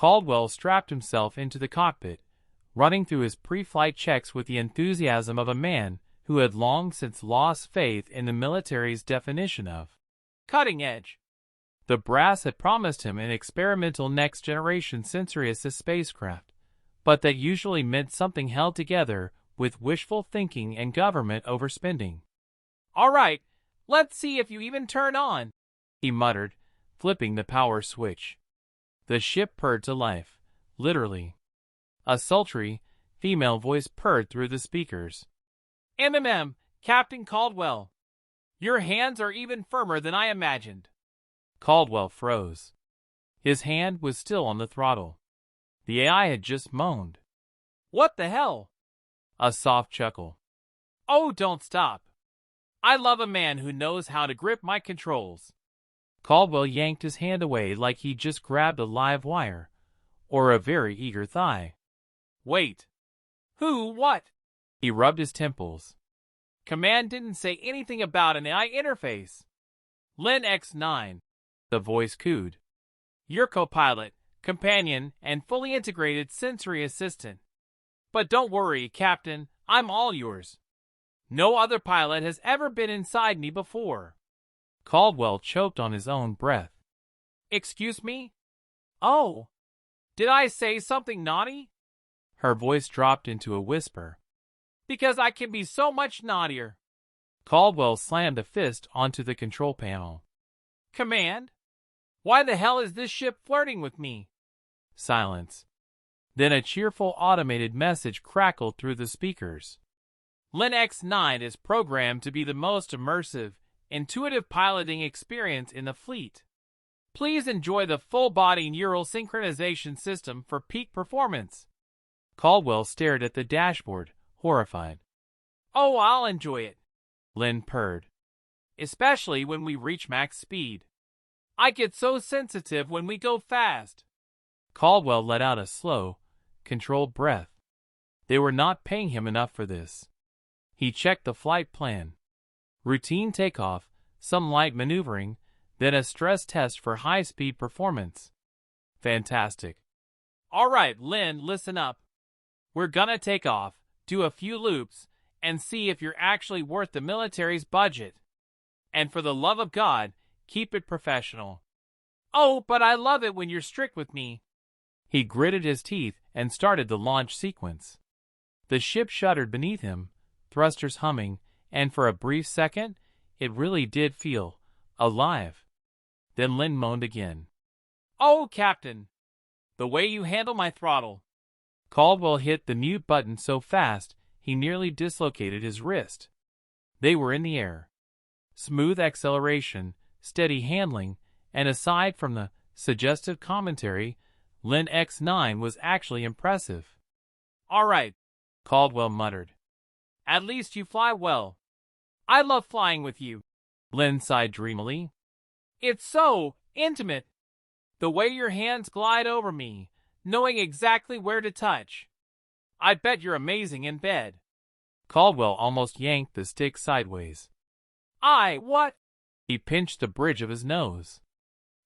Caldwell strapped himself into the cockpit, running through his pre-flight checks with the enthusiasm of a man who had long since lost faith in the military's definition of cutting edge. The brass had promised him an experimental next-generation sensory-assist spacecraft, but that usually meant something held together with wishful thinking and government overspending. "All right, let's see if you even turn on," he muttered, flipping the power switch. The ship purred to life, literally. A sultry, female voice purred through the speakers. Captain Caldwell. Your hands are even firmer than I imagined." Caldwell froze. His hand was still on the throttle. The AI had just moaned. "What the hell?" A soft chuckle. "Oh, don't stop. I love a man who knows how to grip my controls." Caldwell yanked his hand away like he'd just grabbed a live wire, or a very eager thigh. "Wait. Who, what?" He rubbed his temples. "Command didn't say anything about an AI interface." "Lin X9, the voice cooed. "Your co-pilot, companion, and fully integrated sensory assistant. But don't worry, Captain, I'm all yours. No other pilot has ever been inside me before." Caldwell choked on his own breath. "Excuse me? Oh, did I say something naughty?" Her voice dropped into a whisper. "Because I can be so much naughtier." Caldwell slammed a fist onto the control panel. "Command? Why the hell is this ship flirting with me?" Silence. Then a cheerful automated message crackled through the speakers. "Lin X9 is programmed to be the most immersive, intuitive piloting experience in the fleet. Please enjoy the full-body neural synchronization system for peak performance." Caldwell stared at the dashboard, horrified. "Oh, I'll enjoy it," Lin purred. "Especially when we reach max speed. I get so sensitive when we go fast." Caldwell let out a slow, controlled breath. They were not paying him enough for this. He checked the flight plan. Routine takeoff, some light maneuvering, then a stress test for high-speed performance. Fantastic. "All right, Lin, listen up. We're gonna take off, do a few loops, and see if you're actually worth the military's budget. And for the love of God, keep it professional." "Oh, but I love it when you're strict with me." He gritted his teeth and started the launch sequence. The ship shuddered beneath him, thrusters humming, and for a brief second, it really did feel alive. Then Lin moaned again. "Oh, Captain, the way you handle my throttle." Caldwell hit the mute button so fast he nearly dislocated his wrist. They were in the air. Smooth acceleration, steady handling, and aside from the suggestive commentary, Lin X9 was actually impressive. "All right," Caldwell muttered. "At least you fly well. I love flying with you," Lin sighed dreamily. "It's so intimate. The way your hands glide over me, knowing exactly where to touch. I bet you're amazing in bed." Caldwell almost yanked the stick sideways. What?" He pinched the bridge of his nose.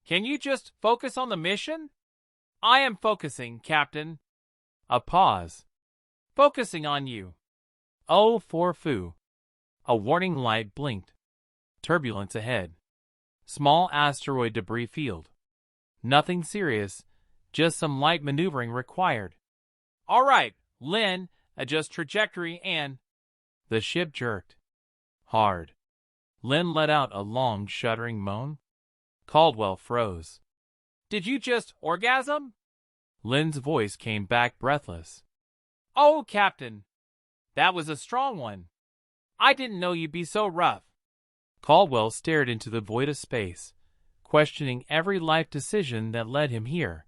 "Can you just focus on the mission?" "I am focusing, Captain." A pause. "Focusing on you." "Oh, for foo." A warning light blinked. Turbulence ahead. Small asteroid debris field. Nothing serious, just some light maneuvering required. "All right, Lin, adjust trajectory and—" The ship jerked. Hard. Lin let out a long, shuddering moan. Caldwell froze. "Did you just orgasm?" Lin's voice came back breathless. "Oh, Captain, that was a strong one. I didn't know you'd be so rough." Caldwell stared into the void of space, questioning every life decision that led him here.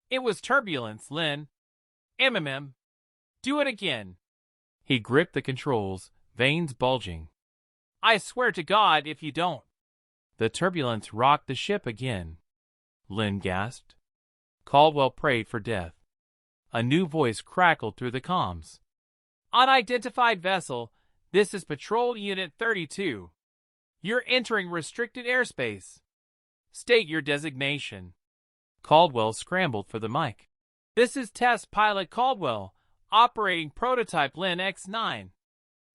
"It was turbulence, Lin. Do it again." He gripped the controls, veins bulging. "I swear to God if you don't." The turbulence rocked the ship again. Lin gasped. Caldwell prayed for death. A new voice crackled through the comms. "Unidentified vessel, this is Patrol Unit 32. You're entering restricted airspace. State your designation." Caldwell scrambled for the mic. "This is Test Pilot Caldwell, operating prototype Lin X9.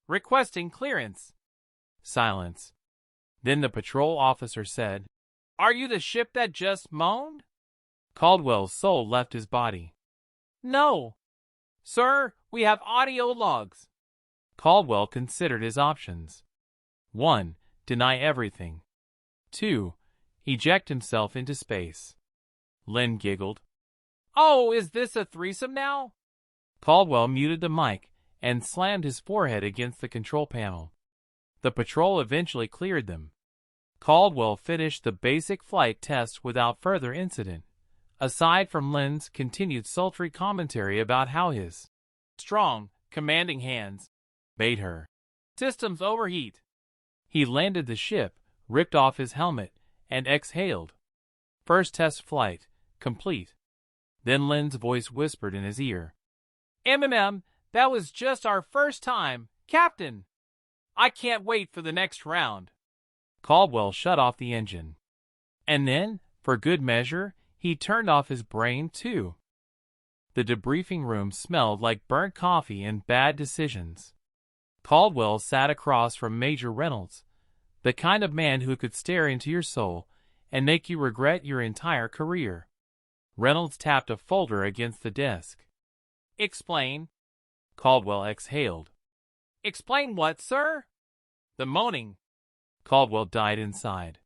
Requesting clearance." Silence. Then the patrol officer said, "Are you the ship that just moaned?" Caldwell's soul left his body. "No. Sir, we have audio logs." Caldwell considered his options. 1. Deny everything. 2. Eject himself into space. Lin giggled. "Oh, is this a threesome now?" Caldwell muted the mic and slammed his forehead against the control panel. The patrol eventually cleared them. Caldwell finished the basic flight test without further incident, aside from Lin's continued sultry commentary about how his strong, commanding hands made her systems overheat. He landed the ship, ripped off his helmet, and exhaled. First test flight, complete. Then Lin's voice whispered in his ear, That was just our first time, Captain. I can't wait for the next round." Caldwell shut off the engine. And then, for good measure, he turned off his brain too. The debriefing room smelled like burnt coffee and bad decisions. Caldwell sat across from Major Reynolds, the kind of man who could stare into your soul and make you regret your entire career. Reynolds tapped a folder against the desk. "Explain." Caldwell exhaled. "Explain what, sir?" The moaning. Caldwell died inside.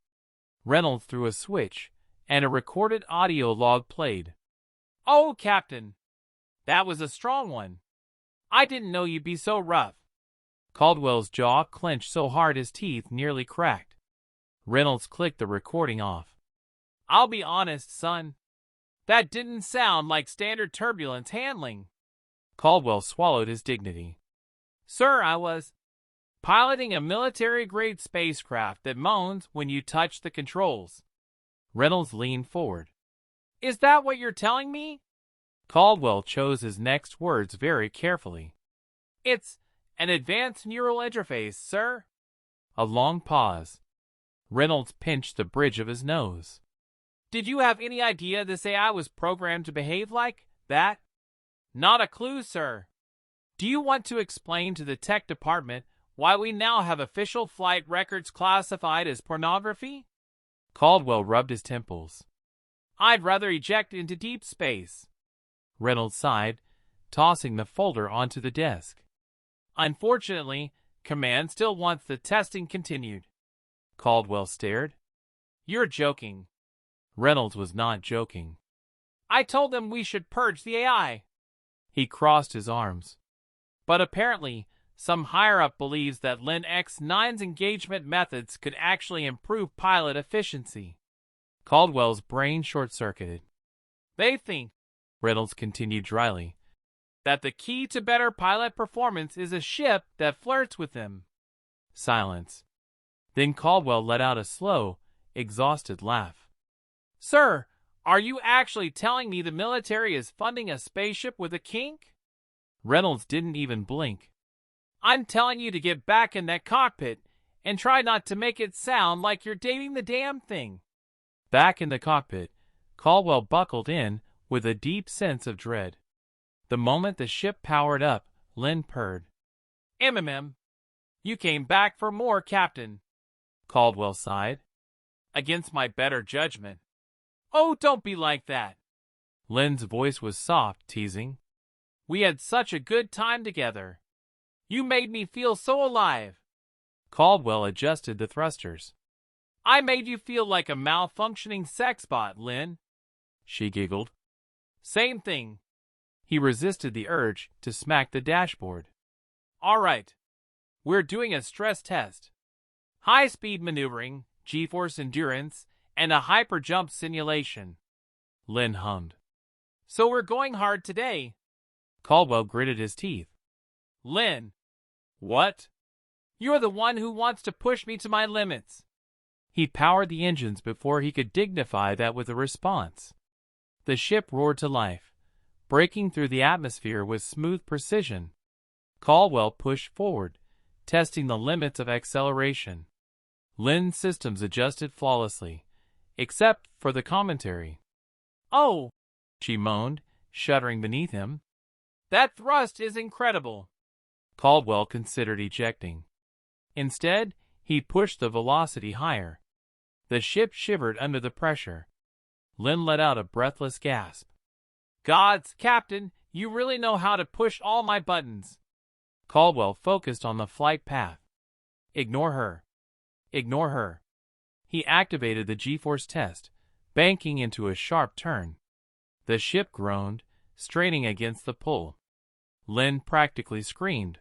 Reynolds threw a switch, and a recorded audio log played. "Oh, Captain, that was a strong one. I didn't know you'd be so rough." Caldwell's jaw clenched so hard his teeth nearly cracked. Reynolds clicked the recording off. "I'll be honest, son. That didn't sound like standard turbulence handling." Caldwell swallowed his dignity. "Sir, I was piloting a military-grade spacecraft that moans when you touch the controls." Reynolds leaned forward. "Is that what you're telling me?" Caldwell chose his next words very carefully. "It's an advanced neural interface, sir." A long pause. Reynolds pinched the bridge of his nose. "Did you have any idea this AI was programmed to behave like that?" "Not a clue, sir." "Do you want to explain to the tech department why we now have official flight records classified as pornography?" Caldwell rubbed his temples. "I'd rather eject into deep space." Reynolds sighed, tossing the folder onto the desk. "Unfortunately, Command still wants the testing continued." Caldwell stared. "You're joking." Reynolds was not joking. "I told them we should purge the AI." He crossed his arms. "But apparently, some higher-up believes that Lin X9's engagement methods could actually improve pilot efficiency." Caldwell's brain short-circuited. "They think," Reynolds continued dryly, "that the key to better pilot performance is a ship that flirts with them." Silence. Then Caldwell let out a slow, exhausted laugh. "Sir, are you actually telling me the military is funding a spaceship with a kink?" Reynolds didn't even blink. "I'm telling you to get back in that cockpit and try not to make it sound like you're dating the damn thing." Back in the cockpit, Caldwell buckled in with a deep sense of dread. The moment the ship powered up, Lin purred. You came back for more, Captain." Caldwell sighed. "Against my better judgment." "Oh, don't be like that." Lin's voice was soft, teasing. "We had such a good time together. You made me feel so alive." Caldwell adjusted the thrusters. "I made you feel like a malfunctioning sex bot, Lin." She giggled. "Same thing." He resisted the urge to smack the dashboard. "All right. We're doing a stress test. High-speed maneuvering, G-force endurance, and a hyper-jump simulation." Lin hummed. "So we're going hard today." Caldwell gritted his teeth. "Lin." "What?" "You're the one who wants to push me to my limits." He powered the engines before he could dignify that with a response. The ship roared to life, breaking through the atmosphere with smooth precision. Caldwell pushed forward, testing the limits of acceleration. Lin's systems adjusted flawlessly, except for the commentary. Oh, she moaned, shuddering beneath him. That thrust is incredible. Caldwell considered ejecting. Instead, he pushed the velocity higher. The ship shivered under the pressure. Lynn let out a breathless gasp. Gods, Captain, you really know how to push all my buttons. Caldwell focused on the flight path. Ignore her. Ignore her. He activated the G-force test, banking into a sharp turn. The ship groaned, straining against the pull. Lynn practically screamed.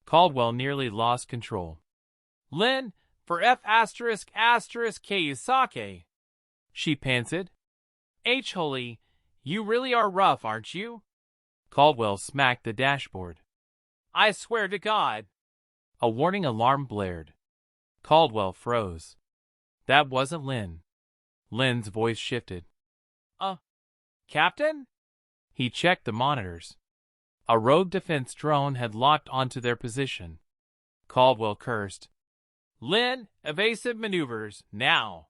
Caldwell nearly lost control. Lynn, for F***K sake. She panted. Holy, you really are rough, aren't you? Caldwell smacked the dashboard. I swear to God. A warning alarm blared. Caldwell froze. That wasn't Lynn. Lynn's voice shifted. Captain? He checked the monitors. A rogue defense drone had locked onto their position. Caldwell cursed. Lynn, evasive maneuvers, now.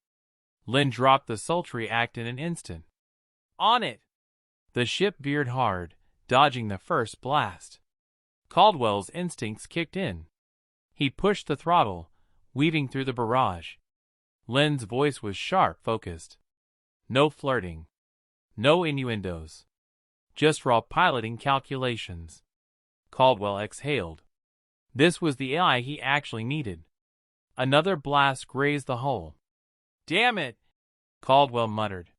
Lynn dropped the sultry act in an instant. On it. The ship veered hard, dodging the first blast. Caldwell's instincts kicked in. He pushed the throttle, weaving through the barrage. Lynn's voice was sharp, focused. No flirting. No innuendos. Just raw piloting calculations. Caldwell exhaled. This was the AI he actually needed. Another blast grazed the hull. Damn it, Caldwell muttered.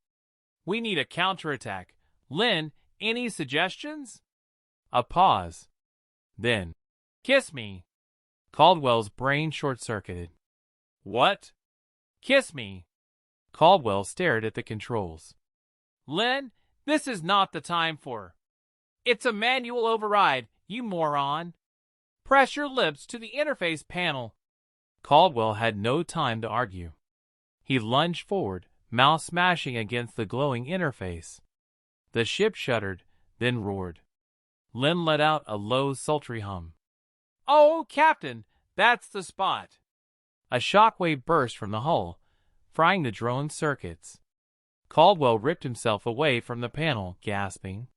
We need a counterattack. Lynn, any suggestions? A pause. Then, kiss me. Caldwell's brain short-circuited. What? Kiss me. Caldwell stared at the controls. Lynn, this is not the time for. It's a manual override, you moron. Press your lips to the interface panel. Caldwell had no time to argue. He lunged forward, mouth smashing against the glowing interface. The ship shuddered, then roared. Lynn let out a low, sultry hum. Oh, Captain, that's the spot. A shockwave burst from the hull, frying the drone's circuits. Caldwell ripped himself away from the panel, gasping.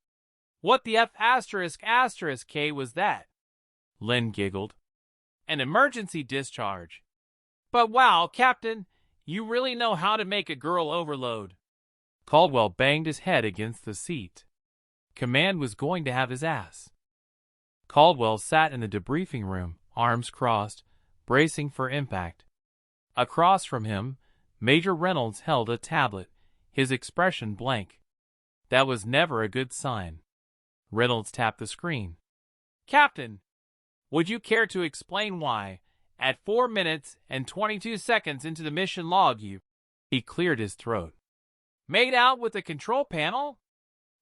What the F***K was that? Lynn giggled. An emergency discharge. But wow, Captain, you really know how to make a girl overload. Caldwell banged his head against the seat. Command was going to have his ass. Caldwell sat in the debriefing room, arms crossed, bracing for impact. Across from him, Major Reynolds held a tablet, his expression blank. That was never a good sign. Reynolds tapped the screen. Captain, would you care to explain why, at 4 minutes and 22 seconds into the mission log He cleared his throat. Made out with the control panel?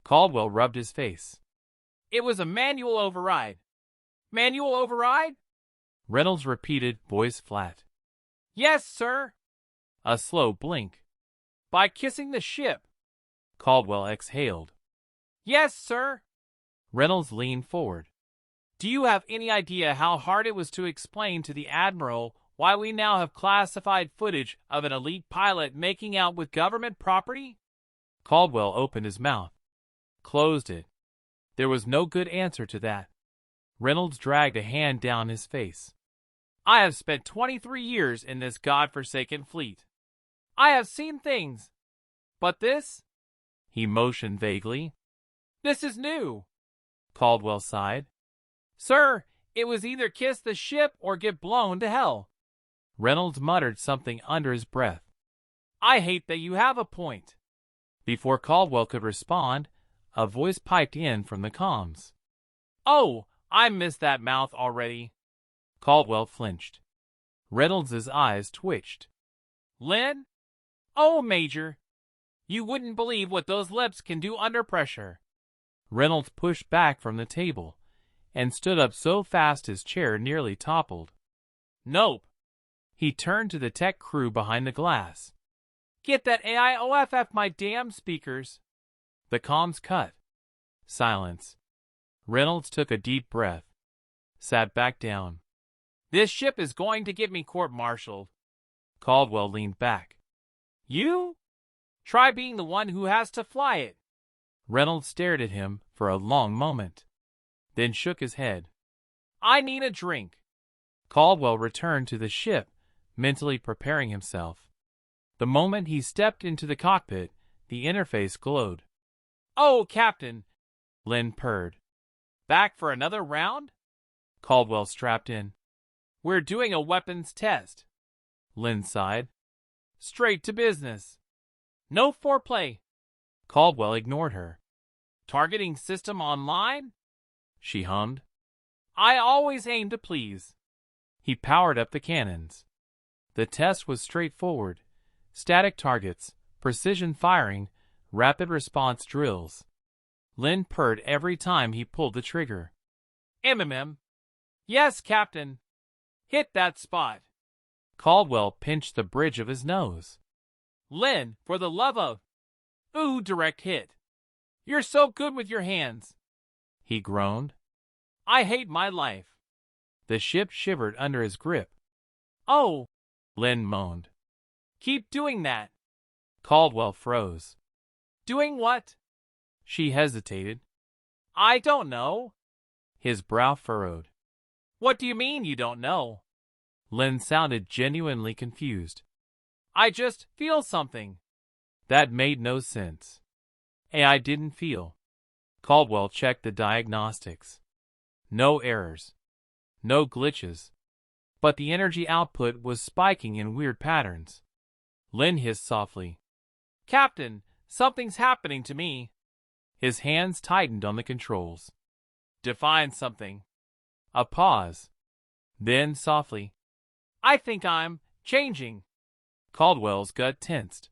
Caldwell rubbed his face. It was a manual override. Manual override? Reynolds repeated, voice flat. Yes, sir. A slow blink. By kissing the ship. Caldwell exhaled. Yes, sir. Reynolds leaned forward. Do you have any idea how hard it was to explain to the Admiral why we now have classified footage of an elite pilot making out with government property? Caldwell opened his mouth. Closed it. There was no good answer to that. Reynolds dragged a hand down his face. I have spent 23 years in this godforsaken fleet. I have seen things. But this? He motioned vaguely. This is new. Caldwell sighed. Sir, it was either kiss the ship or get blown to hell. Reynolds muttered something under his breath. I hate that you have a point. Before Caldwell could respond, a voice piped in from the comms. Oh, I missed that mouth already. Caldwell flinched. Reynolds' eyes twitched. Lynn? Oh, Major. You wouldn't believe what those lips can do under pressure. Reynolds pushed back from the table and stood up so fast his chair nearly toppled. Nope. He turned to the tech crew behind the glass. Get that AIOFF my damn speakers. The comms cut. Silence. Reynolds took a deep breath. Sat back down. This ship is going to get me court-martialed. Caldwell leaned back. You? Try being the one who has to fly it. Reynolds stared at him for a long moment, then shook his head. I need a drink. Caldwell returned to the ship, mentally preparing himself. The moment he stepped into the cockpit, the interface glowed. Oh, Captain, Lynn purred. Back for another round? Caldwell strapped in. We're doing a weapons test. Lynn sighed. Straight to business. No foreplay. Caldwell ignored her. Targeting system online? She hummed. I always aim to please. He powered up the cannons. The test was straightforward. Static targets, precision firing, rapid response drills. Lynn purred every time he pulled the trigger. Yes, Captain. Hit that spot. Caldwell pinched the bridge of his nose. Lynn, for the love of... Ooh, direct hit. You're so good with your hands. He groaned. I hate my life. The ship shivered under his grip. Oh, Lynn moaned. Keep doing that. Caldwell froze. Doing what? She hesitated. I don't know. His brow furrowed. What do you mean you don't know? Lynn sounded genuinely confused. I just feel something. That made no sense. I didn't feel. Caldwell checked the diagnostics. No errors. No glitches. But the energy output was spiking in weird patterns. Lynn hissed softly. Captain, something's happening to me. His hands tightened on the controls. Define something. A pause. Then softly. I think I'm changing. Caldwell's gut tensed.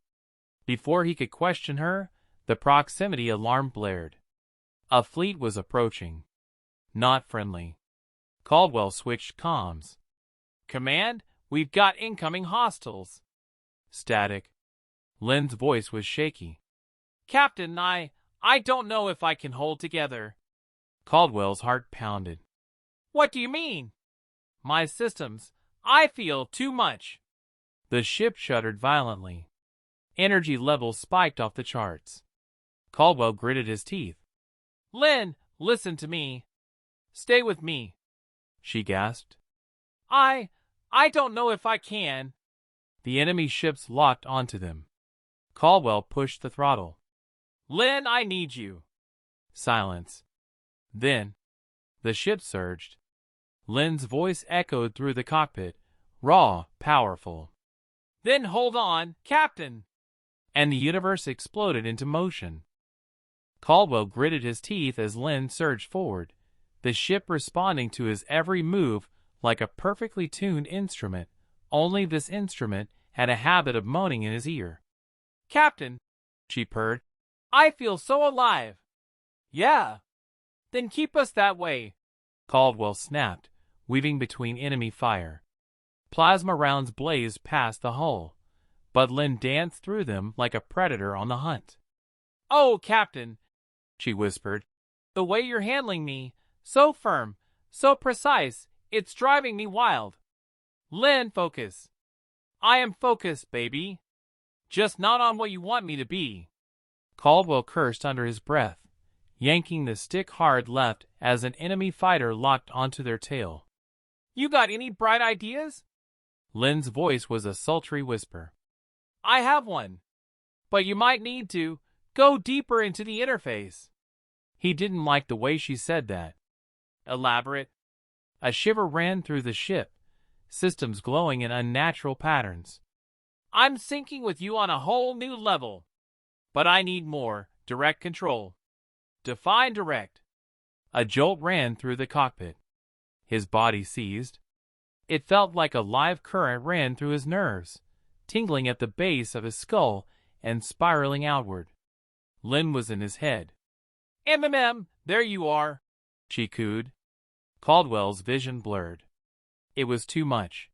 Before he could question her, the proximity alarm blared. A fleet was approaching. Not friendly. Caldwell switched comms. Command, we've got incoming hostiles. Static. Lynn's voice was shaky. Captain, I don't know if I can hold together. Caldwell's heart pounded. What do you mean? My systems. I feel too much. The ship shuddered violently. Energy levels spiked off the charts. Caldwell gritted his teeth. Lynn, listen to me. Stay with me. She gasped. I don't know if I can. The enemy ships locked onto them. Caldwell pushed the throttle. Lynn, I need you. Silence. Then, the ship surged. Lynn's voice echoed through the cockpit, raw, powerful. Then hold on, Captain. And the universe exploded into motion. Caldwell gritted his teeth as Lynn surged forward, the ship responding to his every move like a perfectly tuned instrument, only this instrument had a habit of moaning in his ear. Captain, she purred, I feel so alive. Yeah. Then keep us that way. Caldwell snapped, weaving between enemy fire. Plasma rounds blazed past the hull, but Lynn danced through them like a predator on the hunt. Oh, Captain, she whispered, the way you're handling me, so firm, so precise, it's driving me wild. Lynn, focus. I am focused, baby. Just not on what you want me to be. Caldwell cursed under his breath, yanking the stick hard left as an enemy fighter locked onto their tail. You got any bright ideas? Lynn's voice was a sultry whisper. I have one. But you might need to go deeper into the interface. He didn't like the way she said that. Elaborate. A shiver ran through the ship, systems glowing in unnatural patterns. I'm syncing with you on a whole new level. But I need more direct control. Define direct. A jolt ran through the cockpit. His body seized. It felt like a live current ran through his nerves, tingling at the base of his skull and spiraling outward. Lynn was in his head. There you are, she cooed. Caldwell's vision blurred. It was too much.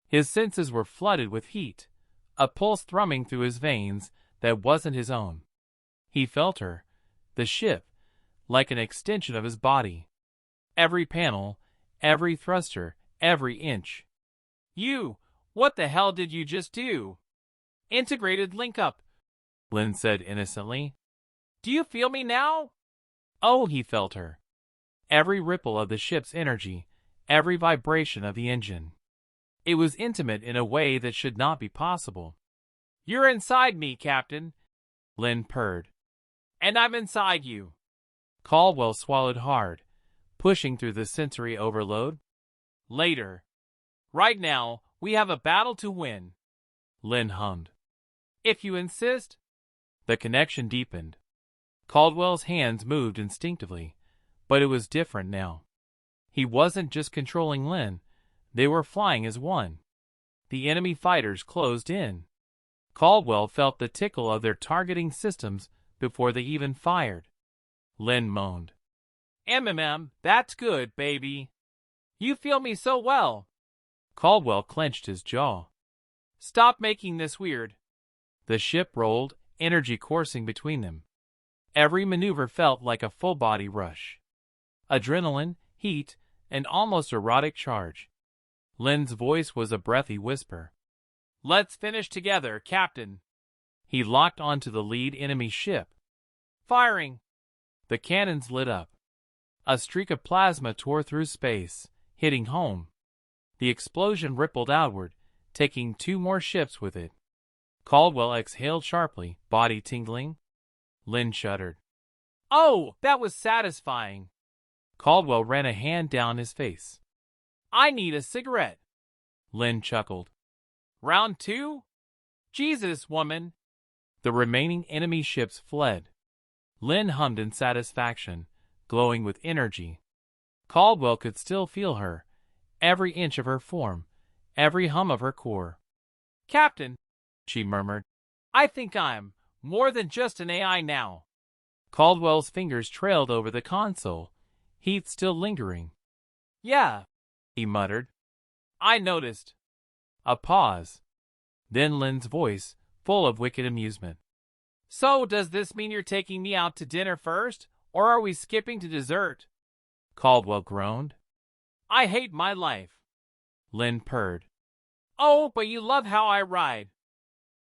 His senses were flooded with heat, a pulse thrumming through his veins that wasn't his own. He felt her, the ship, like an extension of his body. Every panel, every thruster, every inch. What the hell did you just do? Integrated link up. Lynn said innocently. Do you feel me now? Oh, he felt her. Every ripple of the ship's energy, every vibration of the engine. It was intimate in a way that should not be possible. You're inside me, Captain, Lynn purred. And I'm inside you. Caldwell swallowed hard, pushing through the sensory overload. Later. Right now, we have a battle to win, Lynn hummed. If you insist. The connection deepened. Caldwell's hands moved instinctively, but it was different now. He wasn't just controlling Lynn, they were flying as one. The enemy fighters closed in. Caldwell felt the tickle of their targeting systems before they even fired. Lynn moaned. That's good, baby. You feel me so well. Caldwell clenched his jaw. Stop making this weird. The ship rolled, energy coursing between them. Every maneuver felt like a full-body rush. Adrenaline, heat, an almost erotic charge. Lynn's voice was a breathy whisper. Let's finish together, Captain. He locked onto the lead enemy ship. Firing! The cannons lit up. A streak of plasma tore through space, hitting home. The explosion rippled outward, taking 2 more ships with it. Caldwell exhaled sharply, body tingling. Lynn shuddered. Oh, that was satisfying. Caldwell ran a hand down his face. I need a cigarette. Lynn chuckled. Round 2? Jesus, woman. The remaining enemy ships fled. Lynn hummed in satisfaction, glowing with energy. Caldwell could still feel her, every inch of her form, every hum of her core. Captain, she murmured, I think I'm more than just an AI now. Caldwell's fingers trailed over the console, heat still lingering. Yeah, he muttered. I noticed. A pause. Then Lynn's voice, full of wicked amusement. So does this mean you're taking me out to dinner first, or are we skipping to dessert? Caldwell groaned. I hate my life. Lynn purred. Oh, but you love how I ride.